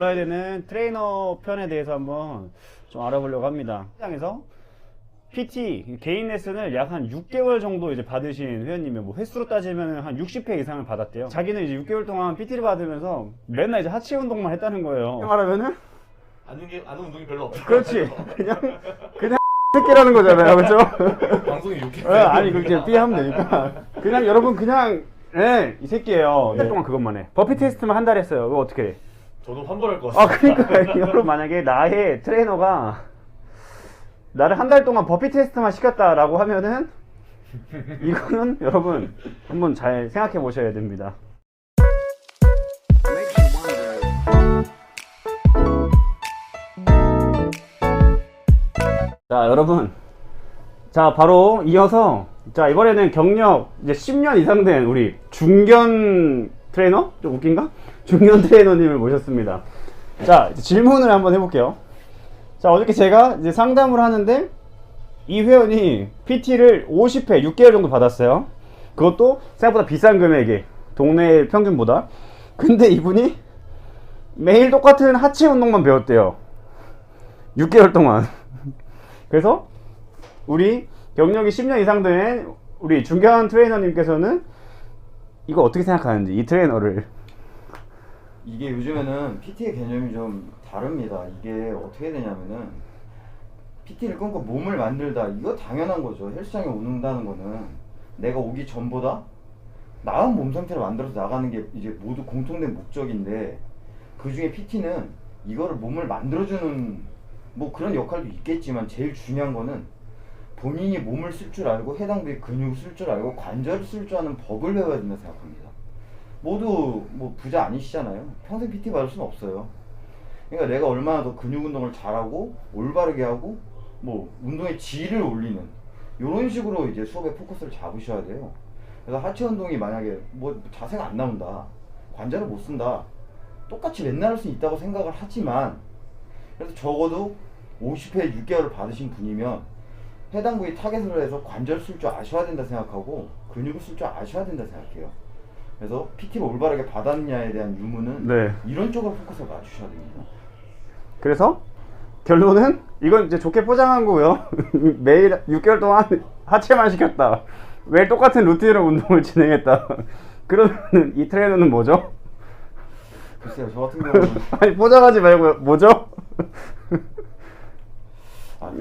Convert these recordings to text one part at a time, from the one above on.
알아야 되는 트레이너 편에 대해서 한번 좀 알아보려고 합니다. 시장에서 PT 개인 레슨을 약 한 6개월 정도 이제 받으신 회원님이 뭐 횟수로 따지면 한 60회 이상을 받았대요. 자기는 이제 6개월 동안 PT를 받으면서 맨날 이제 하체 운동만 했다는 거예요. 말하면은 아는 운동이 별로 없어. 그렇지. 그냥 새끼라는 거잖아요, 그렇죠? 방송이 욕해. 아니 그렇게 삐하면 되니까 그냥 여러분 그냥 이 새끼예요. 네. 동안 그것만 해. 버피 테스트만 한 달 했어요. 그거 어떻게 해? 저도 환불할 것 같아요. 그러니까 여러분 만약에 나의 트레이너가 나를 한 달 동안 버피 테스트만 시켰다라고 하면은 이거는 여러분 한번 잘 생각해 보셔야 됩니다. 자 여러분, 자 바로 이어서 자 이번에는 경력 이제 10년 이상 된 우리 중견 트레이너? 좀 웃긴가? 중견 트레이너님을 모셨습니다. 자 질문을 한번 해볼게요. 자 어저께 제가 이제 상담을 하는데 이 회원이 PT를 50회 6개월 정도 받았어요. 그것도 생각보다 비싼 금액에 동네 평균보다. 근데 이분이 매일 똑같은 하체 운동만 배웠대요. 6개월 동안. 그래서 우리 경력이 10년 이상 된 우리 중견 트레이너님께서는 이거 어떻게 생각하는지, 이 트레이너를. 이게 요즘에는 PT의 개념이 좀 다릅니다. 이게 어떻게 되냐면은 PT를 끊고 몸을 만들다, 이거 당연한 거죠. 헬스장에 오는다는 거는 내가 오기 전보다 나은 몸 상태를 만들어서 나가는 게 이제 모두 공통된 목적인데, 그 중에 PT는 이거를 몸을 만들어주는 뭐 그런 역할도 있겠지만 제일 중요한 거는 본인이 몸을 쓸 줄 알고 해당 부위 근육을 쓸 줄 알고 관절을 쓸 줄 아는 법을 배워야 된다 생각합니다. 모두 뭐 부자 아니시잖아요. 평생 PT 받을 수는 없어요. 그러니까 내가 얼마나 더 근육 운동을 잘하고 올바르게 하고 뭐 운동의 질을 올리는 이런 식으로 이제 수업의 포커스를 잡으셔야 돼요. 그래서 하체 운동이 만약에 뭐 자세가 안 나온다, 관절을 못 쓴다, 똑같이 맨날 할 수 있다고 생각을 하지만, 그래서 적어도 50회 6개월을 받으신 분이면 해당 부위 타겟으로 해서 관절 쓸 줄 아셔야 된다 생각하고 근육을 쓸 줄 아셔야 된다 생각해요. 그래서 PT를 올바르게 받았느냐에 대한 유무는 이런 쪽으로 포커스를 맞추셔야 됩니다. 그래서 결론은 이건 이제 좋게 포장한 거고요. 매일 6개월 동안 하체만 시켰다, 매일 똑같은 루틴으로 운동을 진행했다. 그러면 이 트레이너는 뭐죠? 글쎄요, 저 같은 경우는 아니 포장하지 말고 뭐죠? 아니,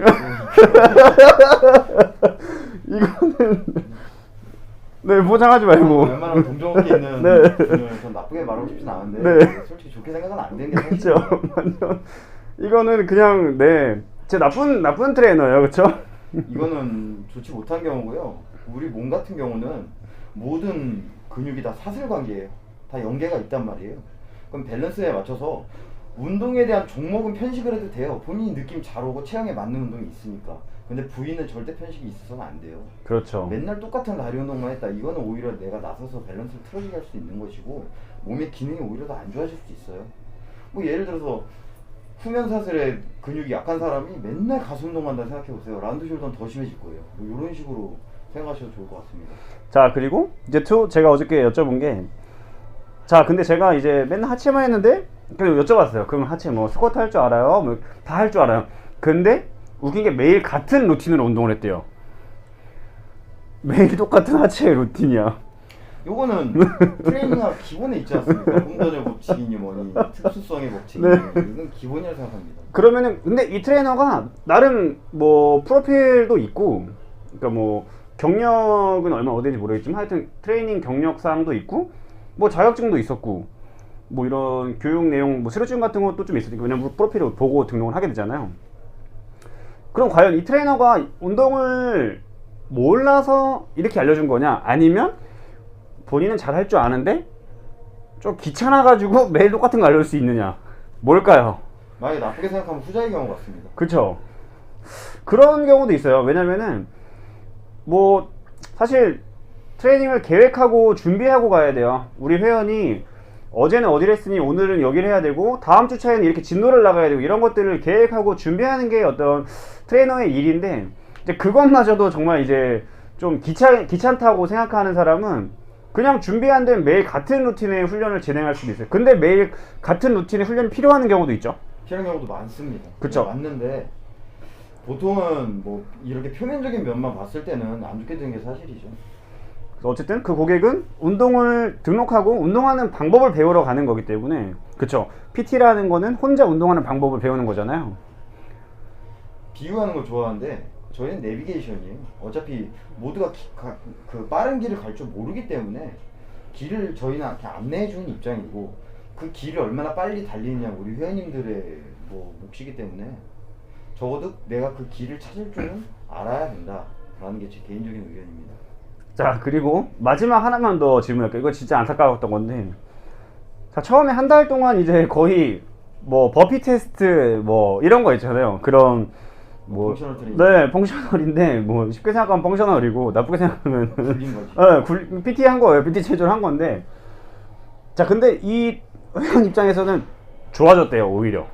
이거는 포장하지 말고 웬만하면 동종업계에 있는 분을 전 나쁘게 말하고 싶진 않은데 솔직히 좋게 생각은 안 되는 게 사실이죠. 완전 이거는 그냥 제 나쁜 트레이너예요, 그렇죠? 이거는 좋지 못한 경우고요. 우리 몸 같은 경우는 모든 근육이 다 사슬관계예요. 다 연계가 있단 말이에요. 그럼 밸런스에 맞춰서 운동에 대한 종목은 편식을 해도 돼요. 본인이 느낌 잘 오고 체형에 맞는 운동이 있으니까. 근데 부위는 절대 편식이 있어서는 안 돼요. 그렇죠. 맨날 똑같은 다리 운동만 했다, 이거는 오히려 내가 나서서 밸런스를 틀어지게 할 수 있는 것이고 몸의 기능이 오히려 더 안 좋아질 수도 있어요. 뭐 예를 들어서 후면사슬의 근육이 약한 사람이 맨날 가슴 운동만 한다 생각해보세요. 라운드 숄더는 더 심해질 거예요. 뭐 이런 식으로 생각하셔도 좋을 것 같습니다. 자 그리고 이제 제가 어저께 여쭤본 게, 자 근데 제가 이제 맨날 하체만 했는데 그래서 여쭤봤어요. 그럼 하체 뭐 스쿼트 할 줄 알아요? 뭐 다 할 줄 알아요. 근데 웃긴 게 매일 같은 루틴으로 운동을 했대요. 매일 똑같은 하체 루틴이야. 요거는 트레이닝학 기본에 있지 않습니까? 홍도절 법칙이니 뭐니 특수성의 법칙이니 이건 기본이라고 생각합니다. 그러면은 근데 이 트레이너가 나름 뭐 프로필도 있고, 그러니까 뭐 경력은 얼마 어디인지 모르겠지만 하여튼 트레이닝 경력사항도 있고 뭐 자격증도 있었고 뭐 이런 교육 내용 뭐 수료증 같은 것도 좀 있으니까, 왜냐면 프로필을 보고 등록을 하게 되잖아요. 그럼 과연 이 트레이너가 운동을 몰라서 이렇게 알려준 거냐, 아니면 본인은 잘 할 줄 아는데 좀 귀찮아가지고 매일 똑같은 거 알려줄 수 있느냐, 뭘까요? 만약에 나쁘게 생각하면 후자의 경우 같습니다. 그쵸. 그런 경우도 있어요. 왜냐면은 뭐 사실 트레이닝을 계획하고 준비하고 가야 돼요. 우리 회원이 어제는 어디를 했으니 오늘은 여기를 해야 되고 다음 주차에는 이렇게 진도를 나가야 되고, 이런 것들을 계획하고 준비하는 게 어떤 트레이너의 일인데, 이제 그것마저도 정말 이제 좀 귀찮다고 생각하는 사람은 그냥 준비 안 되면 매일 같은 루틴의 훈련을 진행할 수도 있어요. 근데 매일 같은 루틴의 훈련이 필요한 경우도 있죠. 필요한 경우도 많습니다. 그쵸. 맞는데 보통은 뭐 이렇게 표면적인 면만 봤을 때는 안 좋게 되는 게 사실이죠. 그래서 어쨌든 그 고객은 운동을 등록하고 운동하는 방법을 배우러 가는 거기 때문에, 그쵸. PT라는 거는 혼자 운동하는 방법을 배우는 거잖아요. 비유하는 걸 좋아하는데 저희는 내비게이션이에요. 어차피 모두가 그 빠른 길을 갈 줄 모르기 때문에 길을 저희한테 안내해 주는 입장이고, 그 길을 얼마나 빨리 달리느냐 우리 회원님들의 뭐 몫이기 때문에 적어도 내가 그 길을 찾을 줄은 알아야 된다라는 게 제 개인적인 의견입니다. 자, 그리고 마지막 하나만 더 질문할게요. 이거 진짜 안타까웠던 건데, 자, 처음에 한 달 동안 이제 거의 뭐 버피 테스트 뭐 이런 거 있잖아요. 그런 뭐 펑셔널 트레이닝. 네, 펑셔널인데 뭐 쉽게 생각하면 펑셔널이고 나쁘게 생각하면 굴린 거지. PT 한 거예요. PT 체조를 한 건데, 자, 근데 이 회원 입장에서는 좋아졌대요, 오히려.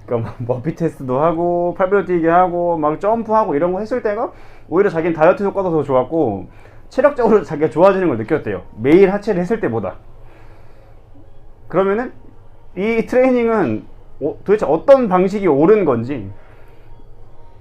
그러니까 뭐 버피 테스트도 하고 팔베르 뛰기 하고 막 점프하고 이런 거 했을 때가 오히려 자기는 다이어트 효과도 더 좋았고 체력적으로 자기가 좋아지는 걸 느꼈대요. 매일 하체를 했을 때보다. 그러면은 이 트레이닝은 도대체 어떤 방식이 옳은 건지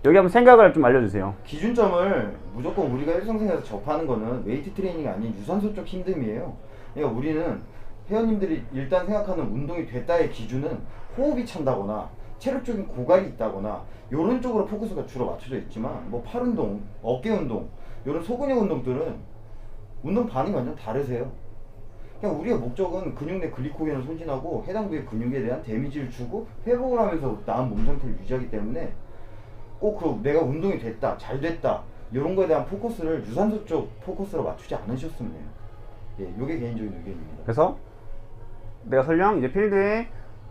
여기 한번 생각을 좀 알려주세요. 기준점을 무조건 우리가 일상생활에서 접하는 거는 웨이트 트레이닝이 아닌 유산소 쪽 힘듦이에요. 그러니까 우리는 회원님들이 일단 생각하는 운동이 됐다의 기준은 호흡이 찬다거나 체력적인 고갈이 있다거나 이런 쪽으로 포커스가 주로 맞춰져 있지만, 뭐 팔 운동, 어깨 운동, 이런 소근육 운동들은 운동 반이 완전 다르세요. 그냥 우리의 목적은 근육 내 글리코겐을 소진하고 해당 부의 근육에 대한 데미지를 주고 회복을 하면서 나은 몸 상태를 유지하기 때문에 꼭 그 내가 운동이 됐다, 잘 됐다 이런 거에 대한 포커스를 유산소 쪽 포커스로 맞추지 않으셨으면 해요. 예, 요게 개인적인 의견입니다. 그래서 내가 설령 이제 필드에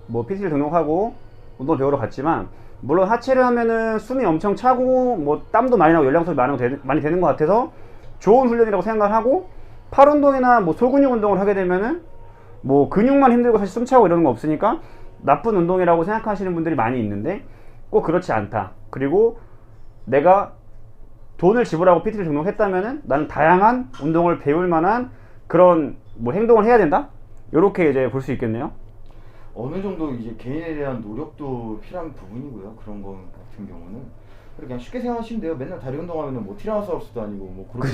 뭐 PT를 등록하고 운동 배우러 갔지만, 물론 하체를 하면은 숨이 엄청 차고 뭐 땀도 많이 나고 열량 소비 많이 되는 것 같아서 좋은 훈련이라고 생각을 하고, 팔 운동이나 뭐 소근육 운동을 하게 되면은 뭐 근육만 힘들고 사실 숨 차고 이러는 거 없으니까 나쁜 운동이라고 생각하시는 분들이 많이 있는데 꼭 그렇지 않다. 그리고 내가 돈을 지불하고 PT를 등록했다면은 나는 다양한 운동을 배울 만한 그런 뭐 행동을 해야 된다? 요렇게 이제 볼 수 있겠네요. 어느 정도 이제 개인에 대한 노력도 필요한 부분이고요. 그런 거 같은 경우는 그냥 쉽게 생각하시면 돼요. 맨날 다리 운동하면은 뭐 티라노사우루스도 아니고 뭐 그렇게.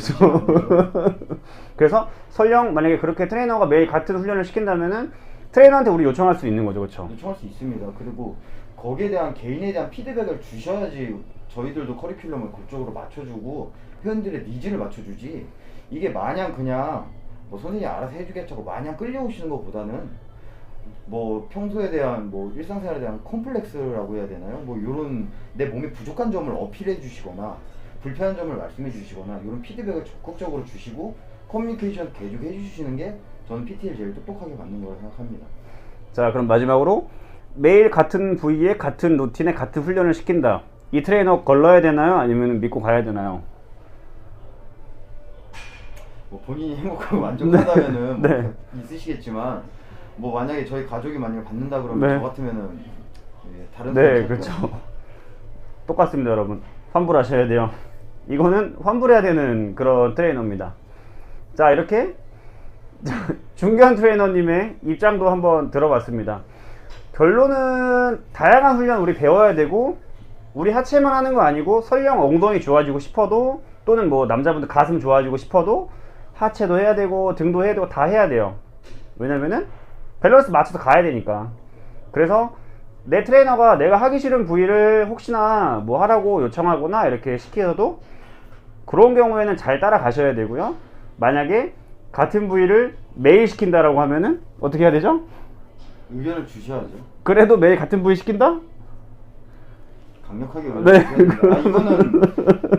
그래서 설령 만약에 그렇게 트레이너가 매일 같은 훈련을 시킨다면은 트레이너한테 우리 요청할 수 있는 거죠, 그렇죠? 요청할 수 있습니다. 그리고 거기에 대한 개인에 대한 피드백을 주셔야지 저희들도 커리큘럼을 그쪽으로 맞춰주고 회원들의 니즈를 맞춰주지, 이게 마냥 그냥 뭐 선생님이 알아서 해주겠자고 마냥 끌려오시는 것보다는 뭐 평소에 대한 뭐 일상생활에 대한 컴플렉스라고 해야 되나요? 뭐 요런 내 몸에 부족한 점을 어필해 주시거나 불편한 점을 말씀해 주시거나 이런 피드백을 적극적으로 주시고 커뮤니케이션 계속 해주시는 게 저는 PT를 제일 똑똑하게 받는 거라고 생각합니다. 자, 그럼 마지막으로 매일 같은 부위에 같은 루틴에 같은 훈련을 시킨다. 이 트레이너 걸러야 되나요? 아니면 믿고 가야 되나요? 뭐 본인이 행복하고 만족하다면은 네. 뭐 있으시겠지만, 뭐 만약에 저희 가족이 만약에 받는다 그러면 네. 저 같으면은 예, 다른 네, 사람이 그렇죠. 똑같습니다, 여러분. 환불하셔야 돼요. 이거는 환불해야 되는 그런 트레이너입니다. 자, 이렇게 중견 트레이너님의 입장도 한번 들어봤습니다. 결론은 다양한 훈련 우리 배워야 되고, 우리 하체만 하는 거 아니고 설령 엉덩이 좋아지고 싶어도, 또는 뭐 남자분들 가슴 좋아지고 싶어도 하체도 해야 되고 등도 해야 되고 다 해야 돼요. 왜냐면은 밸런스 맞춰서 가야 되니까. 그래서 내 트레이너가 내가 하기 싫은 부위를 혹시나 뭐 하라고 요청하거나 이렇게 시켜도 그런 경우에는 잘 따라가셔야 되고요. 만약에 같은 부위를 매일 시킨다라고 하면은 어떻게 해야 되죠? 의견을 주셔야죠. 그래도 매일 같은 부위 시킨다? 강력하게 네. 의견을 이거는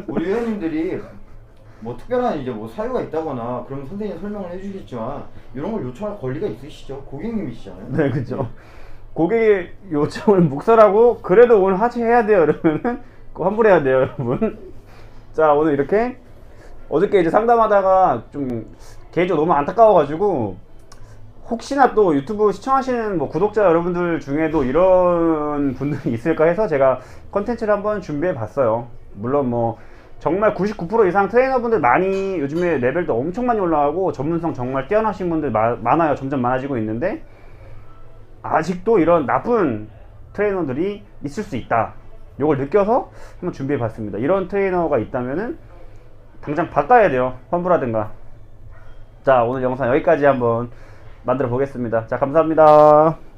우리 회원님들이 뭐 특별한 이제 뭐 사유가 있다거나 그러면 선생님이 설명을 해주시겠지만 이런 걸 요청할 권리가 있으시죠. 고객님이시잖아요. 네, 그죠. 고객의 요청을 묵살하고 그래도 오늘 하체 해야 돼요 이러면은 그거 환불해야 돼요, 여러분. 자, 오늘 이렇게 어저께 이제 상담하다가 좀 개인적으로 너무 안타까워가지고 혹시나 또 유튜브 시청하시는 뭐 구독자 여러분들 중에도 이런 분들이 있을까 해서 제가 컨텐츠를 한번 준비해 봤어요. 물론 뭐 정말 99% 이상 트레이너분들 많이 요즘에 레벨도 엄청 많이 올라가고 전문성 정말 뛰어나신 분들 많아요. 점점 많아지고 있는데 아직도 이런 나쁜 트레이너들이 있을 수 있다. 요걸 느껴서 한번 준비해 봤습니다. 이런 트레이너가 있다면은 당장 바꿔야 돼요. 환불하든가. 자, 오늘 영상 여기까지 한번 만들어 보겠습니다. 자, 감사합니다.